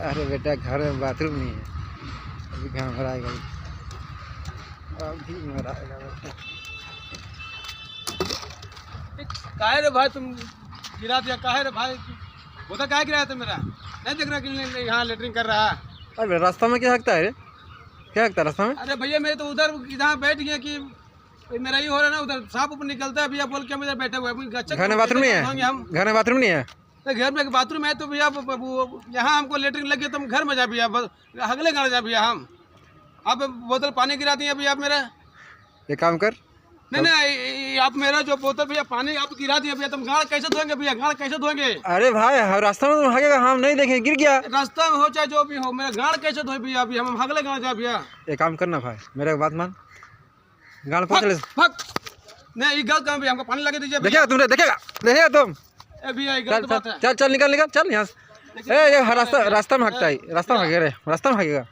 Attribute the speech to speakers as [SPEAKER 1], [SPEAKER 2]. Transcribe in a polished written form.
[SPEAKER 1] अरे बेटा घर में बाथरूम नहीं है, अभी कहाँ भराएगा, अभी भराएगा बेटा।
[SPEAKER 2] काहे रे भाई तुम गिरा दिया, काहे रे भाई वो तो काहे गिराया था मेरा, नहीं देख रहा कि यहाँ लेटरिंग कर रहा है।
[SPEAKER 1] अरे रास्ता में क्या हकता है रे, क्या हकता है रास्ता में?
[SPEAKER 2] अरे भैया मेरे तो उधर इधर बैठ गया कि मेरा ही हो रहा है ना, उधर सांप ऊपर निकलता है भैया, बोल के हम इधर बैठे हुए हैं।
[SPEAKER 1] घर में बाथरूम नहीं है, घर में बाथरूम नहीं है?
[SPEAKER 2] तो घर में बाथरूम है तो भैया यहाँ हमको लेटरिन लग गया, तुम घर में जा भैया, अगले घर जा भैया। हम आप बोतल पानी गिरा दिए भैया आप मेरा।
[SPEAKER 1] ये काम कर,
[SPEAKER 2] नहीं आप मेरा जो बोतल भैया पानी आप गिरा दिए भैया, तुम गाड़ कैसे धोएंगे भैया, गाड़ कैसे धोएंगे?
[SPEAKER 1] अरे भाई रास्ता में तुम भागेगा, हम नहीं देखे, गिर गया।
[SPEAKER 2] रास्ता में हो चाहे जो भी हो, मेरा गाड़ कैसे धोए भैया, अभी हम अगले गाड़ जा भैया।
[SPEAKER 1] ये काम करना भाई, मेरा बात मान, गाड़ पहुँच ले।
[SPEAKER 2] नहीं ये गलत काम भैया, हमको पानी लगा दीजिए।
[SPEAKER 1] देखेगा तुमने, देखेगा तुम।
[SPEAKER 2] भैया
[SPEAKER 1] चल चल चल चल निकल निकल चल यहाँ से। ये रास्ता में हकता है, रास्ता में भागेगा, रास्ता में भागेगा।